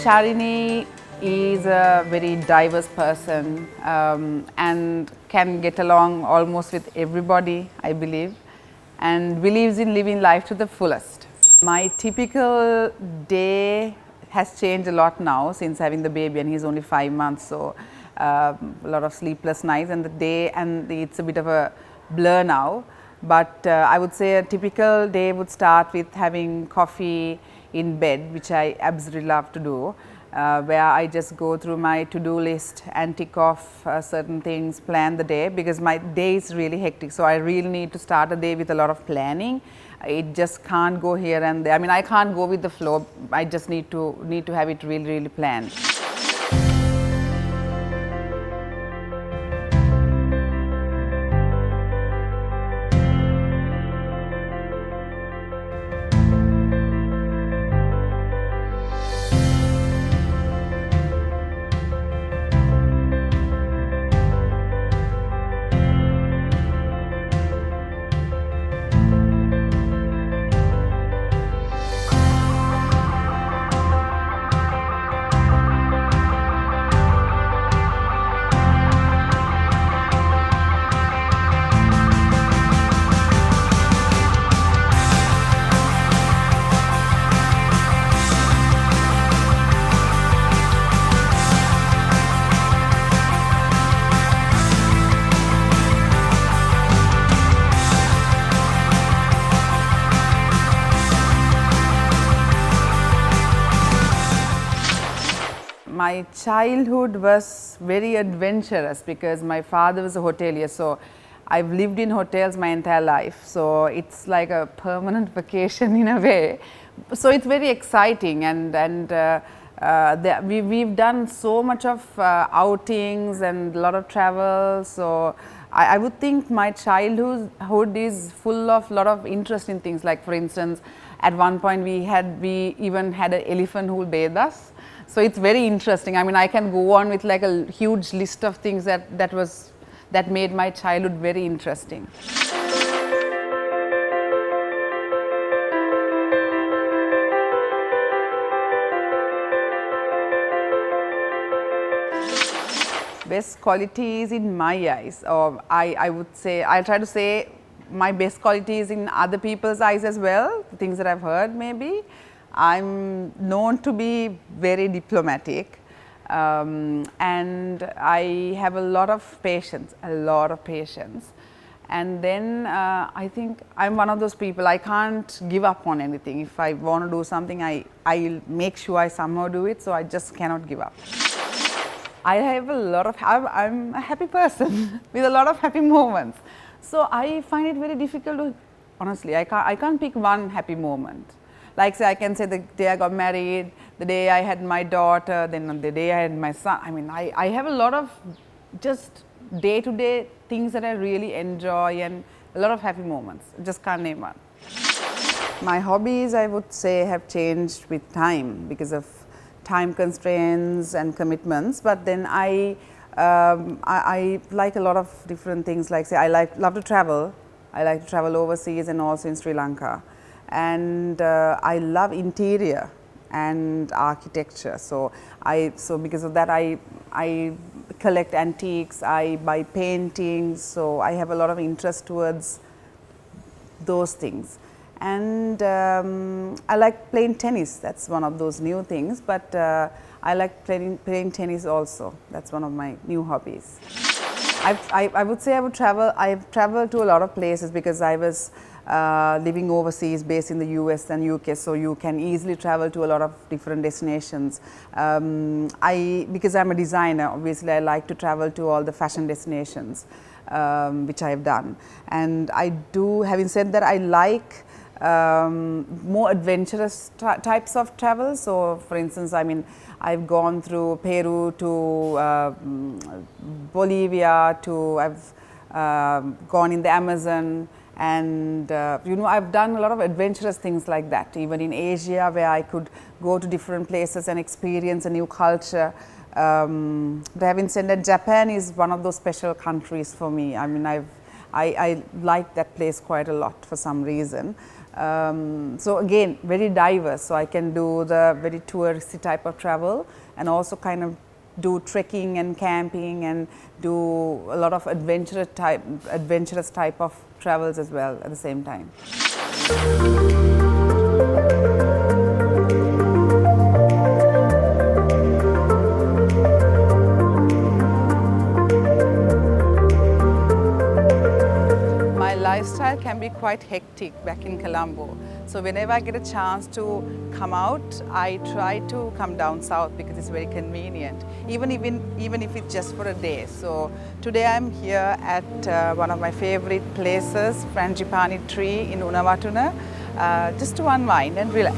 Charini is a very diverse person and can get along almost with everybody, I believe, and believes in living life to the fullest. My typical day has changed a lot now since having the baby, and he's only 5 months, so a lot of sleepless nights, and the day and it's a bit of a blur now. But I would say a typical day would start with having coffee in bed, which I absolutely love to do, where I just go through my to-do list and tick off certain things, plan the day, because my day is really hectic. So I really need to start a day with a lot of planning. It just can't go here and there. I mean, I can't go with the flow. I just need to have it really planned. My childhood was very adventurous because my father was a hotelier, so I've lived in hotels my entire life, so it's like a permanent vacation in a way. So it's very exciting, and we've done so much of outings and a lot of travel. So I would think my childhood is full of a lot of interesting things. Like, for instance, at one point we even had an elephant who will bathe us. So it's very interesting. I mean, I can go on with like a huge list of things that made my childhood very interesting. Best qualities in my eyes, or I would say, I'll try to say my best qualities in other people's eyes as well, things that I've heard maybe. I'm known to be very diplomatic, and I have a lot of patience, and then I think I'm one of those people, I can't give up on anything. If I want to do something, I'll make sure I somehow do it, so I just cannot give up. I have I'm a happy person with a lot of happy moments, so I find it very difficult to, honestly, I can't pick one happy moment. Like, say, I can say the day I got married, the day I had my daughter, then the day I had my son. I mean, I have a lot of just day-to-day things that I really enjoy and a lot of happy moments. Just can't name one. My hobbies, I would say, have changed with time because of time constraints and commitments. But then I like a lot of different things. Like, say, love to travel. I like to travel overseas and also in Sri Lanka. And I love interior and architecture. So because of that, I collect antiques, I buy paintings. So I have a lot of interest towards those things. And I like playing tennis. That's one of those new things. But I like playing tennis also. That's one of my new hobbies. I would say I would travel. I've traveled to a lot of places because I was living overseas, based in the US and UK, so you can easily travel to a lot of different destinations. Because I'm a designer, obviously I like to travel to all the fashion destinations, which I have done. And I do, having said that, I like more adventurous types of travel. So, for instance, I mean, I've gone through Peru to Bolivia, I've gone in the Amazon. And I've done a lot of adventurous things like that, even in Asia, where I could go to different places and experience a new culture. But having said that, Japan is one of those special countries for me. I mean, I like that place quite a lot for some reason. So again, very diverse. So I can do the very touristy type of travel, and also kind of do trekking and camping, and do a lot of adventurous type of travels as well at the same time. Lifestyle can be quite hectic back in Colombo. So whenever I get a chance to come out, I try to come down south because it's very convenient, even if it's just for a day. So today I'm here at one of my favorite places, Frangipani Tree in Unawatuna, just to unwind and relax.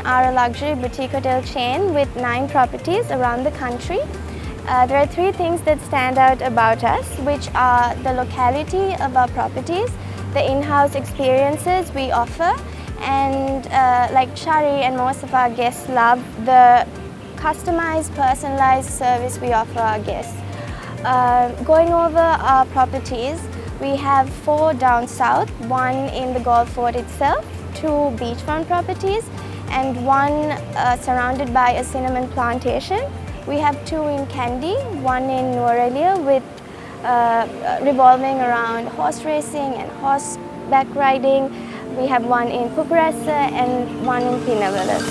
Are a luxury boutique hotel chain with 9 properties around the country. There are 3 things that stand out about us, which are the locality of our properties, the in-house experiences we offer, and like Chari and most of our guests love the customized, personalized service we offer our guests. Going over our properties, we have 4 down south, 1 in the Golf Fort itself, 2 beachfront properties, and 1 surrounded by a cinnamon plantation. We have 2 in Kandy, 1 in Nuwara with revolving around horse racing and horseback riding. We have 1 in Pukurasa and 1 in Pinavalas.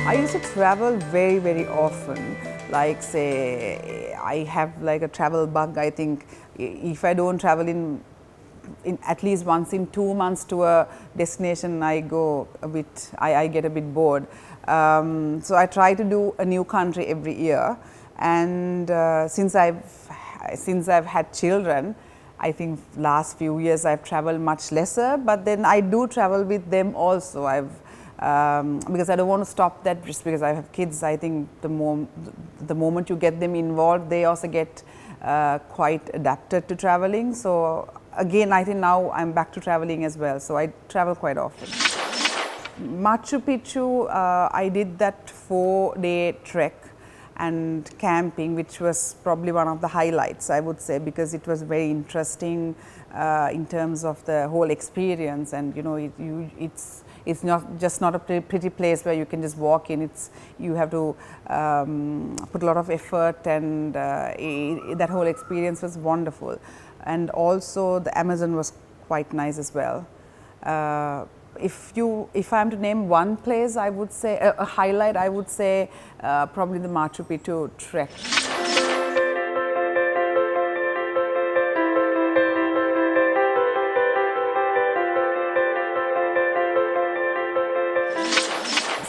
I used to travel very often. Like say, I have like a travel bug. I think if I don't travel in at least once in 2 months to a destination, I go a bit. I get a bit bored. So I try to do a new country every year. And since I've had children, I think last few years I've traveled much lesser. But then I do travel with them also. Because I don't want to stop that just because I have kids. I think the moment you get them involved, they also get quite adapted to traveling. So again, I think now I'm back to traveling as well. So I travel quite often. Machu Picchu, I did that 4-day trek and camping, which was probably one of the highlights, I would say, because it was very interesting in terms of the whole experience. And you know, it's not a pretty place where you can just walk in. You have to put a lot of effort, and that whole experience was wonderful. And also the Amazon was quite nice as well. If I'm to name one place, I would say a highlight. I would say probably the Machu Picchu trek.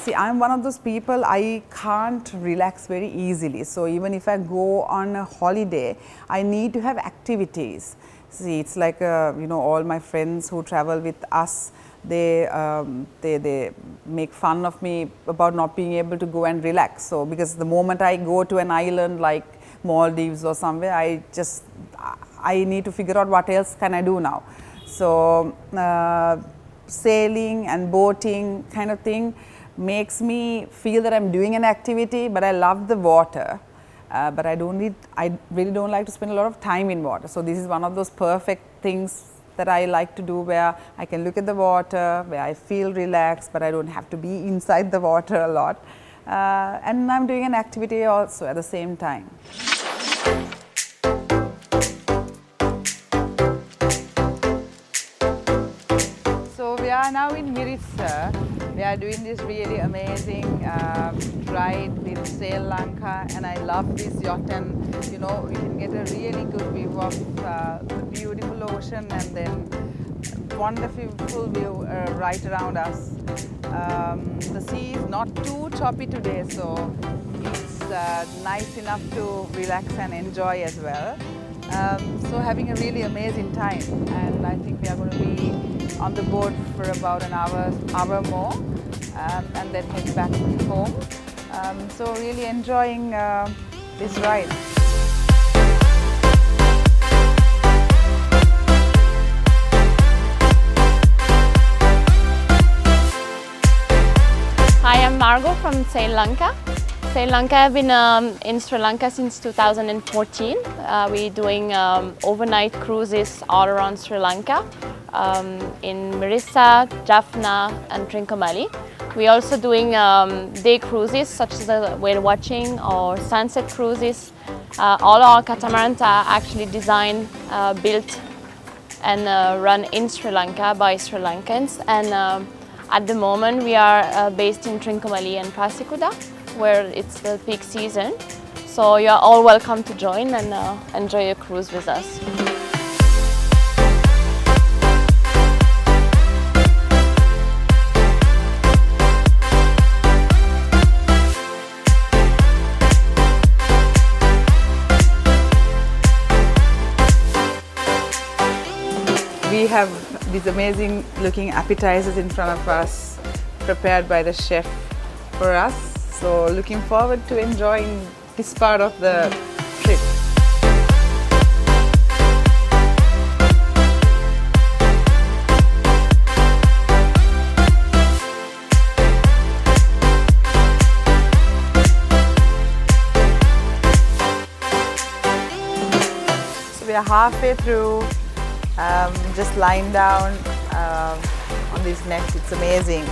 See, I'm one of those people, I can't relax very easily. So even if I go on a holiday, I need to have activities. See, it's like all my friends who travel with us, they make fun of me about not being able to go and relax. So because the moment I go to an island like Maldives or somewhere, I need to figure out what else can I do now. So sailing and boating kind of thing makes me feel that I'm doing an activity, but I love the water. But I really don't like to spend a lot of time in water. So this is one of those perfect things that I like to do, where I can look at the water, where I feel relaxed, but I don't have to be inside the water a lot. And I'm doing an activity also at the same time. So we are now in Mirissa. We are doing this really amazing ride with Sri Lanka, and I love this yacht, and you know, we can get a really good view of the beautiful ocean, and then wonderful view right around us. The sea is not too choppy today, so it's nice enough to relax and enjoy as well. So having a really amazing time, and I think we are going to be on the boat for about an hour more, and then head back home. So really enjoying this ride. Hi, I'm Margot from Sri Lanka. Sri Lanka, I've been in Sri Lanka since 2014. We're doing overnight cruises all around Sri Lanka, in Mirissa, Jaffna and Trincomalee. We're also doing day cruises such as the whale watching or sunset cruises. All our catamarans are actually designed, built and run in Sri Lanka by Sri Lankans. And at the moment we are based in Trincomalee and Pasikuda, where it's the peak season. So you're all welcome to join and enjoy a cruise with us. We have these amazing looking appetizers in front of us, prepared by the chef for us. So looking forward to enjoying this part of the trip. So we are halfway through. Just lying down on these nets, it's amazing.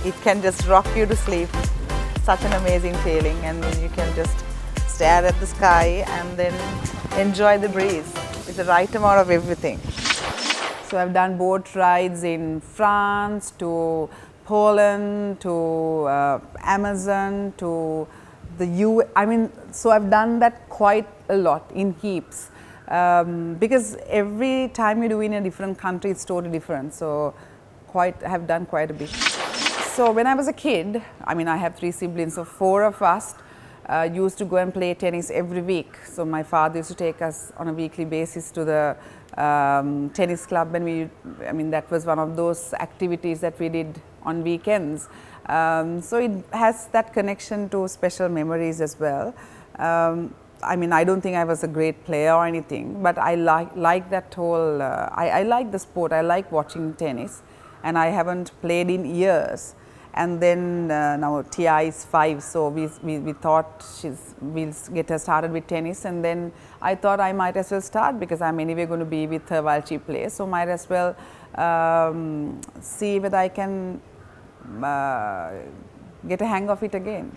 It can just rock you to sleep. Such an amazing feeling, and then you can just stare at the sky and then enjoy the breeze with the right amount of everything. So I've done boat rides in France, to Poland, to Amazon, to the so I've done that quite a lot, in heaps. Because every time you do in a different country, it's totally different. So I have done quite a bit. So when I was a kid, I have 3 siblings, so 4 of us used to go and play tennis every week. So my father used to take us on a weekly basis to the tennis club, and that was one of those activities that we did on weekends. So it has that connection to special memories as well. I don't think I was a great player or anything, but I like that whole, I like the sport, I like watching tennis, and I haven't played in years. And then now Tia is 5, so we thought we'll get her started with tennis, and then I thought I might as well start, because I'm anyway going to be with her while she plays, so might as well see whether I can get a hang of it again.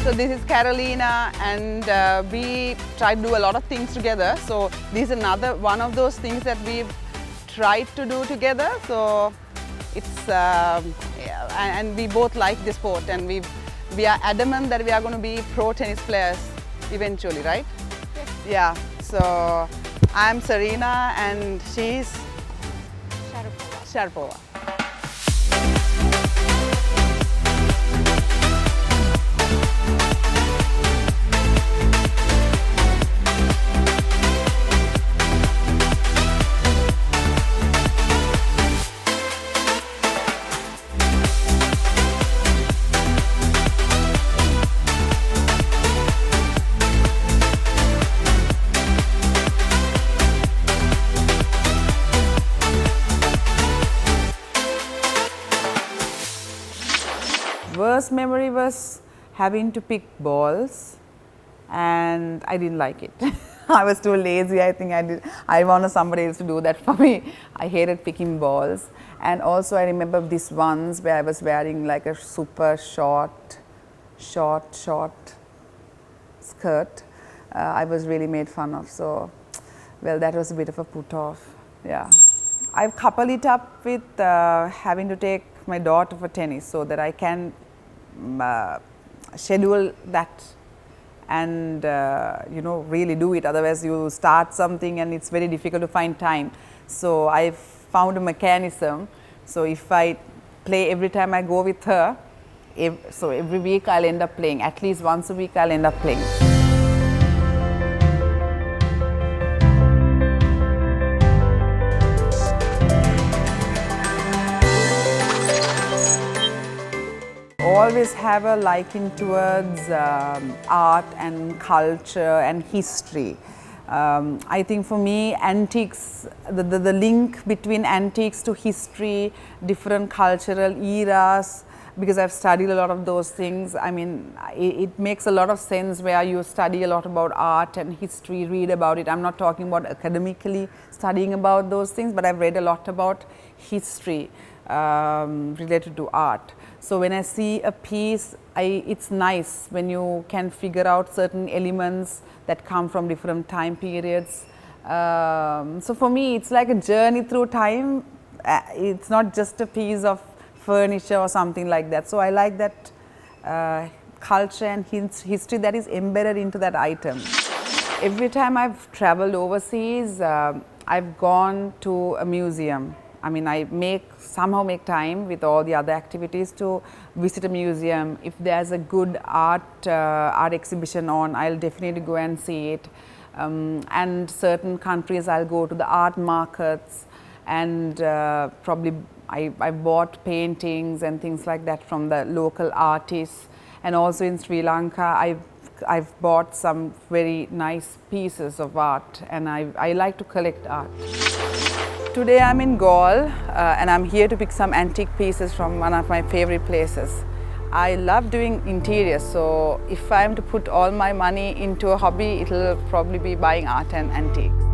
So this is Carolina, and we try to do a lot of things together. So this is another one of those things that we've tried to do together. So it's and we both like the sport, and we are adamant that we are going to be pro tennis players eventually, right? Yes. Yeah. So I'm Serena, and she's Sharapova. first memory was having to pick balls, and I didn't like it. I was too lazy. I think I wanted somebody else to do that for me. I hated picking balls. And also I remember this once where I was wearing like a super short skirt. I was really made fun of. So, well, that was a bit of a put off. Yeah. I've coupled it up with having to take my daughter for tennis so that I can schedule that and you know, really do it. Otherwise you start something and it's very difficult to find time. So I've found a mechanism. So if I play every time I go with her, so every week I'll end up playing. At least once a week I'll end up playing. Always have a liking towards art and culture and history. I think for me, antiques, the link between antiques to history, different cultural eras, because I've studied a lot of those things. I mean, it makes a lot of sense where you study a lot about art and history, read about it. I'm not talking about academically studying about those things, but I've read a lot about history related to art. So when I see a piece, it's nice when you can figure out certain elements that come from different time periods. So for me, it's like a journey through time. It's not just a piece of furniture or something like that. So I like that culture and history that is embedded into that item. Every time I've traveled overseas, I've gone to a museum. I mean, I somehow make time with all the other activities to visit a museum. If there's a good art exhibition on, I'll definitely go and see it. And certain countries, I'll go to the art markets, and probably I bought paintings and things like that from the local artists. And also in Sri Lanka, I've bought some very nice pieces of art, and I like to collect art. Today I'm in Galle and I'm here to pick some antique pieces from one of my favorite places. I love doing interiors, so if I'm to put all my money into a hobby, it'll probably be buying art and antiques.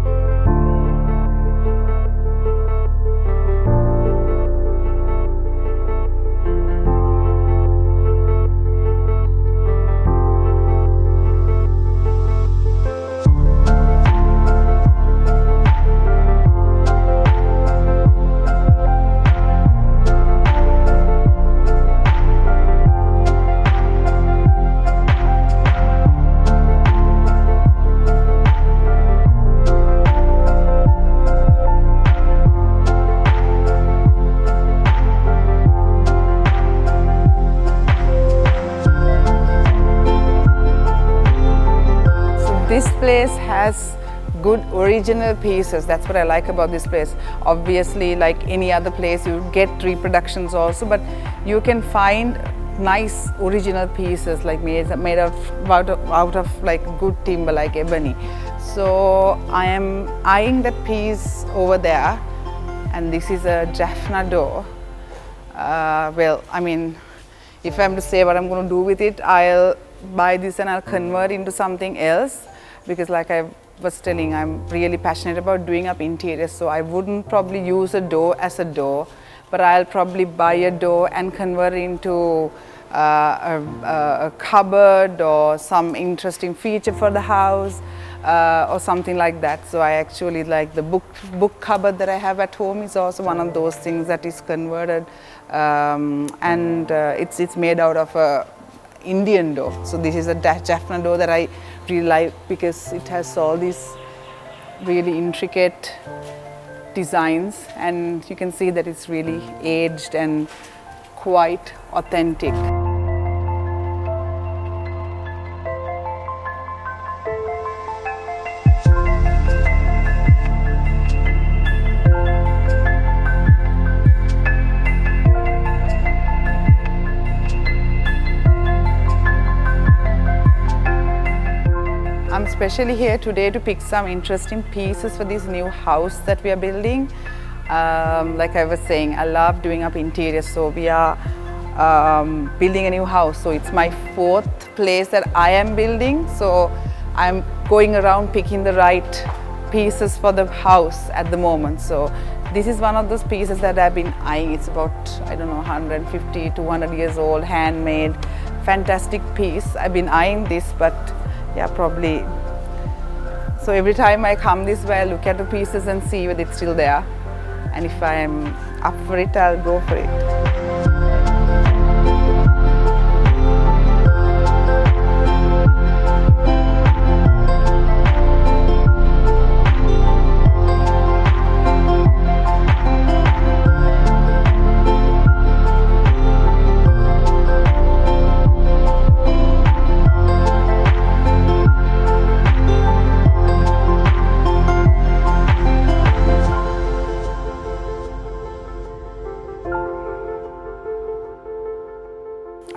This place has good original pieces. That's what I like about this place. Obviously, like any other place, you get reproductions also, but you can find nice original pieces like made out of like good timber, like ebony. So I am eyeing that piece over there, and this is a Jaffna door. Well, I mean, if I'm to say what I'm going to do with it, I'll buy this and I'll convert into something else. Because like I was telling, I'm really passionate about doing up interiors, so I wouldn't probably use a door as a door, but I'll probably buy a door and convert it into a cupboard or some interesting feature for the house or something like that. So I actually like the book cupboard that I have at home is also one of those things that is converted, and it's made out of a Indian door. So this is a Jaffna door that I really like because it has all these really intricate designs, and you can see that it's really aged and quite authentic. I'm especially here today to pick some interesting pieces for this new house that we are building. Like I was saying, I love doing up interiors, so we are building a new house. So it's my 4th place that I am building. So I'm going around picking the right pieces for the house at the moment. So this is one of those pieces that I've been eyeing. It's about, I don't know, 150, 200 years old, handmade, fantastic piece. I've been eyeing this, but yeah, probably. So every time I come this way, I look at the pieces and see whether it's still there. And if I'm up for it, I'll go for it.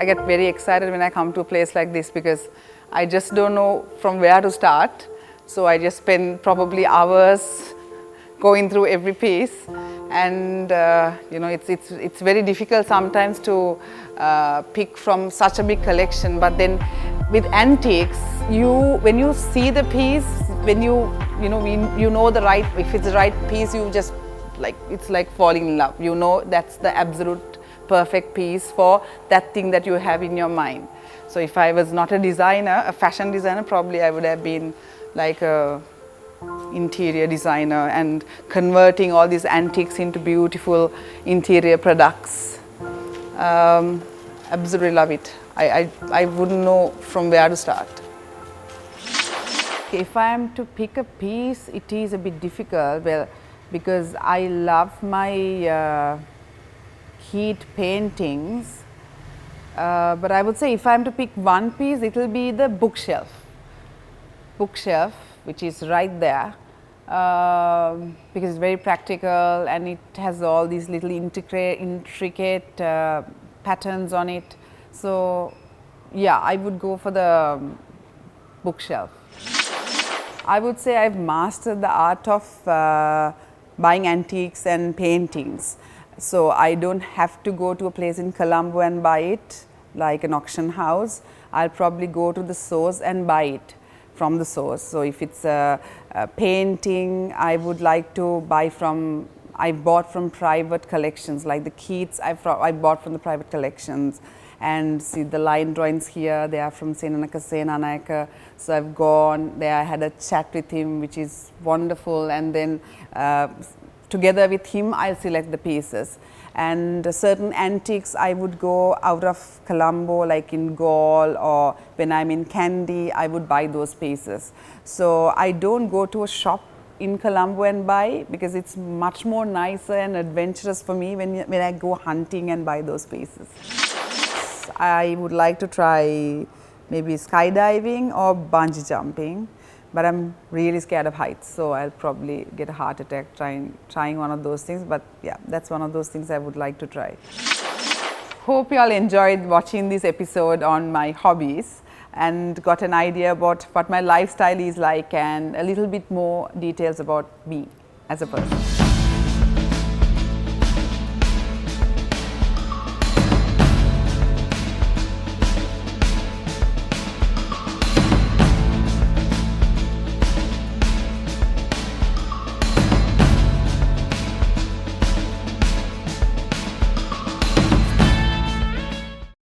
I get very excited when I come to a place like this because I just don't know from where to start. So I just spend probably hours going through every piece, and you know, it's very difficult sometimes to pick from such a big collection. But then with antiques, when you see the piece, when you know the right, if it's the right piece, you just it's like falling in love. You know that's the absolute perfect piece for that thing that you have in your mind. So if I was not a designer, a fashion designer, probably I would have been like a interior designer and converting all these antiques into beautiful interior products. Absolutely love it. I wouldn't know from where to start. If I am to pick a piece, it is a bit difficult, well, because I love my heat paintings, but I would say if I am to pick one piece, it will be the bookshelf, which is right there, because it's very practical and it has all these little intricate patterns on it. So yeah, I would go for the bookshelf. I would say I've mastered the art of buying antiques and paintings. So I don't have to go to a place in Colombo and buy it like an auction house. I'll probably go to the source and buy it from the source. So if it's a painting, I would like to buy from, I bought from private collections, like the Keats I bought from the private collections. And see the line drawings here, they are from Senanaka Senanayaka. So I've gone there, I had a chat with him, which is wonderful, and then together with him, I'll select the pieces. And certain antiques, I would go out of Colombo, like in Gaul, or when I'm in Kandy, I would buy those pieces. So I don't go to a shop in Colombo and buy, because it's much more nicer and adventurous for me when I go hunting and buy those pieces. I would like to try maybe skydiving or bungee jumping. But I'm really scared of heights, so I'll probably get a heart attack trying one of those things. But yeah, that's one of those things I would like to try. Hope you all enjoyed watching this episode on my hobbies and got an idea about what my lifestyle is like and a little bit more details about me as a person.